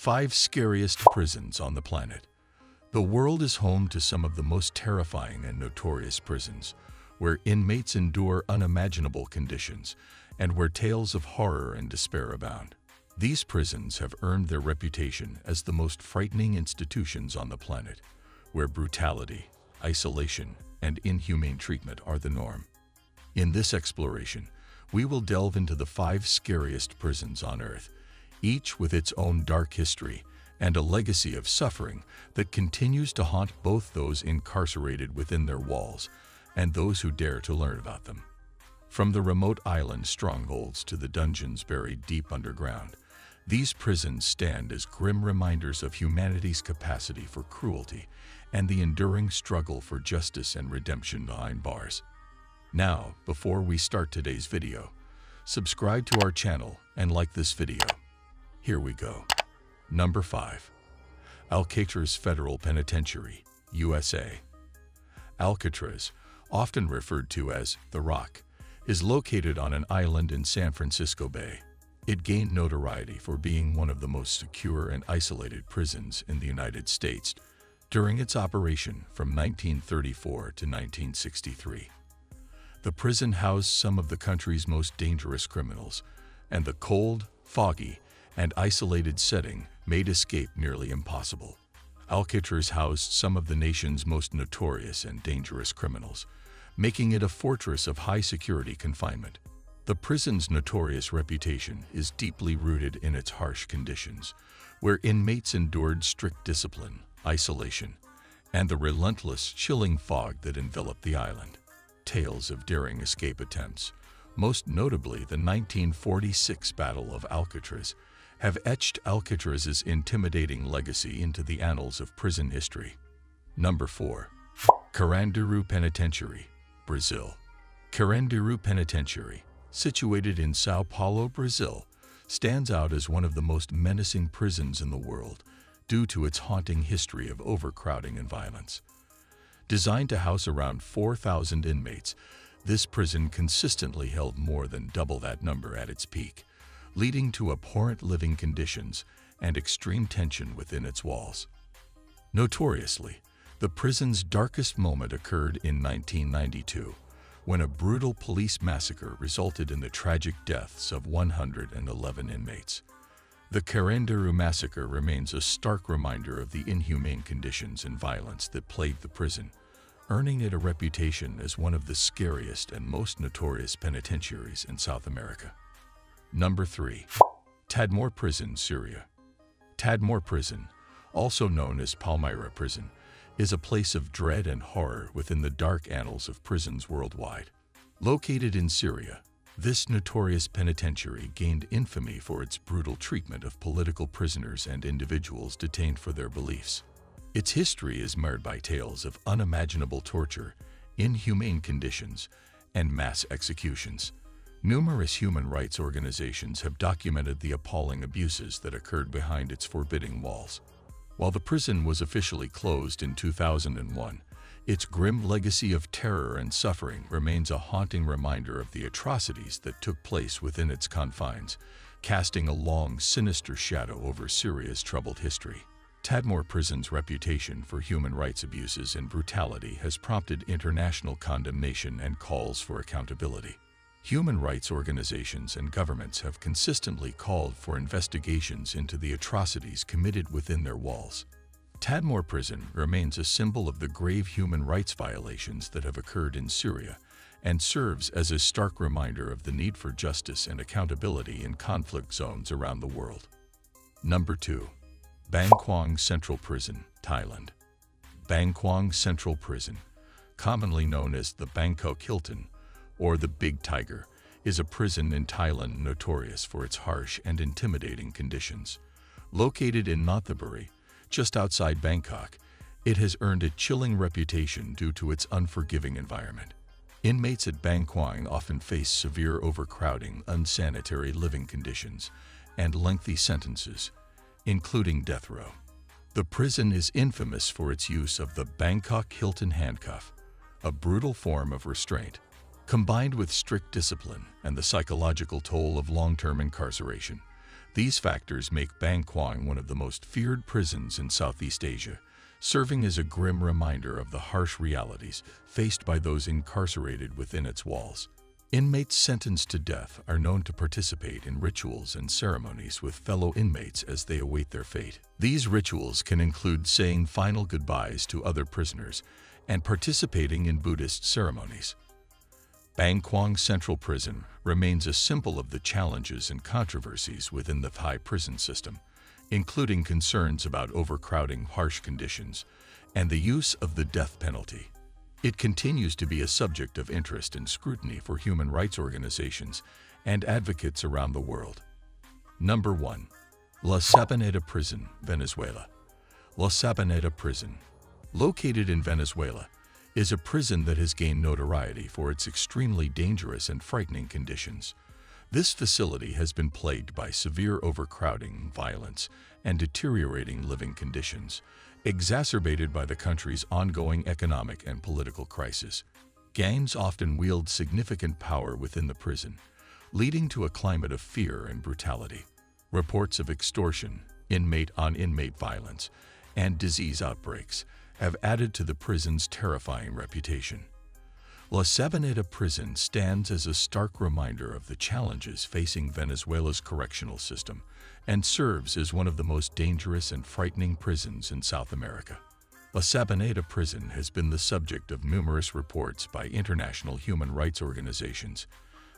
5 Scariest Prisons on the Planet. The world is home to some of the most terrifying and notorious prisons, where inmates endure unimaginable conditions and where tales of horror and despair abound. These prisons have earned their reputation as the most frightening institutions on the planet, where brutality, isolation, and inhumane treatment are the norm. In this exploration, we will delve into the 5 scariest prisons on Earth, each with its own dark history and a legacy of suffering that continues to haunt both those incarcerated within their walls and those who dare to learn about them. From the remote island strongholds to the dungeons buried deep underground, these prisons stand as grim reminders of humanity's capacity for cruelty and the enduring struggle for justice and redemption behind bars. Now, before we start today's video, subscribe to our channel and like this video. Here we go. Number 5. Alcatraz Federal Penitentiary, USA. Alcatraz, often referred to as The Rock, is located on an island in San Francisco Bay. It gained notoriety for being one of the most secure and isolated prisons in the United States during its operation from 1934 to 1963. The prison housed some of the country's most dangerous criminals, and the cold, foggy, and isolated setting made escape nearly impossible. Alcatraz housed some of the nation's most notorious and dangerous criminals, making it a fortress of high-security confinement. The prison's notorious reputation is deeply rooted in its harsh conditions, where inmates endured strict discipline, isolation, and the relentless, chilling fog that enveloped the island. Tales of daring escape attempts, most notably the 1946 Battle of Alcatraz, have etched Alcatraz's intimidating legacy into the annals of prison history. Number 4. Kanduru Penitentiary, Brazil. Kanduru Penitentiary, situated in Sao Paulo, Brazil, stands out as one of the most menacing prisons in the world due to its haunting history of overcrowding and violence. Designed to house around 4,000 inmates, this prison consistently held more than double that number at its peak, leading to abhorrent living conditions and extreme tension within its walls. Notoriously, the prison's darkest moment occurred in 1992, when a brutal police massacre resulted in the tragic deaths of 111 inmates. The Kanduru massacre remains a stark reminder of the inhumane conditions and violence that plagued the prison, earning it a reputation as one of the scariest and most notorious penitentiaries in South America. Number 3. Tadmore Prison, Syria. Tadmore Prison, also known as Palmyra Prison, is a place of dread and horror within the dark annals of prisons worldwide. Located in Syria, this notorious penitentiary gained infamy for its brutal treatment of political prisoners and individuals detained for their beliefs. Its history is marred by tales of unimaginable torture, inhumane conditions, and mass executions. Numerous human rights organizations have documented the appalling abuses that occurred behind its forbidding walls. While the prison was officially closed in 2001, its grim legacy of terror and suffering remains a haunting reminder of the atrocities that took place within its confines, casting a long, sinister shadow over Syria's troubled history. Tadmore Prison's reputation for human rights abuses and brutality has prompted international condemnation and calls for accountability. Human rights organizations and governments have consistently called for investigations into the atrocities committed within their walls. Tadmore Prison remains a symbol of the grave human rights violations that have occurred in Syria and serves as a stark reminder of the need for justice and accountability in conflict zones around the world. Number 2. Bangkok Central Prison, Thailand. Bangkok Central Prison, commonly known as the Bangkok Hilton or the Big Tiger, is a prison in Thailand notorious for its harsh and intimidating conditions. Located in Nonthaburi, just outside Bangkok, it has earned a chilling reputation due to its unforgiving environment. Inmates at Bangkok often face severe overcrowding, unsanitary living conditions, and lengthy sentences, including death row. The prison is infamous for its use of the Bangkok Hilton handcuff, a brutal form of restraint. Combined with strict discipline and the psychological toll of long-term incarceration, These factors make Bangkok one of the most feared prisons in Southeast Asia, serving as a grim reminder of the harsh realities faced by those incarcerated within its walls. Inmates sentenced to death are known to participate in rituals and ceremonies with fellow inmates as they await their fate. These rituals can include saying final goodbyes to other prisoners and participating in Buddhist ceremonies. Bangkok Central Prison remains a symbol of the challenges and controversies within the Thai prison system, including concerns about overcrowding, harsh conditions, and the use of the death penalty. It continues to be a subject of interest and scrutiny for human rights organizations and advocates around the world. Number 1. La Sabaneta Prison, Venezuela. La Sabaneta Prison, located in Venezuela, is a prison that has gained notoriety for its extremely dangerous and frightening conditions. This facility has been plagued by severe overcrowding, violence, and deteriorating living conditions, exacerbated by the country's ongoing economic and political crisis. Gangs often wield significant power within the prison, leading to a climate of fear and brutality. Reports of extortion, inmate-on-inmate violence, and disease outbreaks have added to the prison's terrifying reputation. La Sabaneta Prison stands as a stark reminder of the challenges facing Venezuela's correctional system and serves as one of the most dangerous and frightening prisons in South America. La Sabaneta Prison has been the subject of numerous reports by international human rights organizations,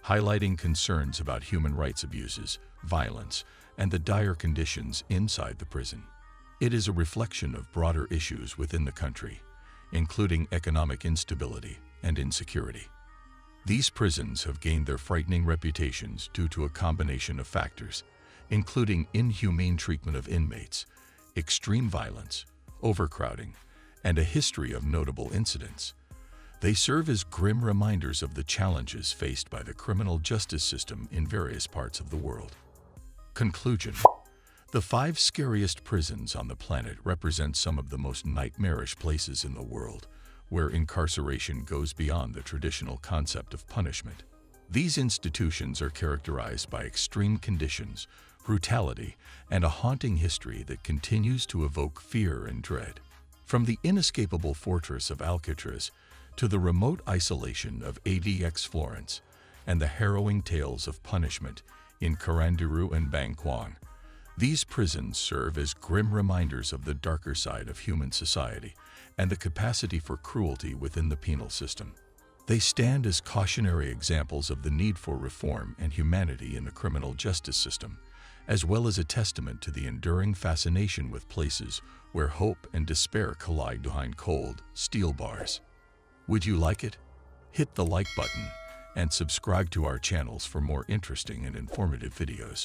highlighting concerns about human rights abuses, violence, and the dire conditions inside the prison. It is a reflection of broader issues within the country, including economic instability and insecurity. These prisons have gained their frightening reputations due to a combination of factors, including inhumane treatment of inmates, extreme violence, overcrowding, and a history of notable incidents. They serve as grim reminders of the challenges faced by the criminal justice system in various parts of the world. Conclusion. The 5 scariest prisons on the planet represent some of the most nightmarish places in the world, where incarceration goes beyond the traditional concept of punishment. These institutions are characterized by extreme conditions, brutality, and a haunting history that continues to evoke fear and dread. From the inescapable fortress of Alcatraz to the remote isolation of ADX Florence and the harrowing tales of punishment in Kanduru and Bangkok, these prisons serve as grim reminders of the darker side of human society and the capacity for cruelty within the penal system. They stand as cautionary examples of the need for reform and humanity in the criminal justice system, as well as a testament to the enduring fascination with places where hope and despair collide behind cold, steel bars. Would you like it? Hit the like button and subscribe to our channels for more interesting and informative videos.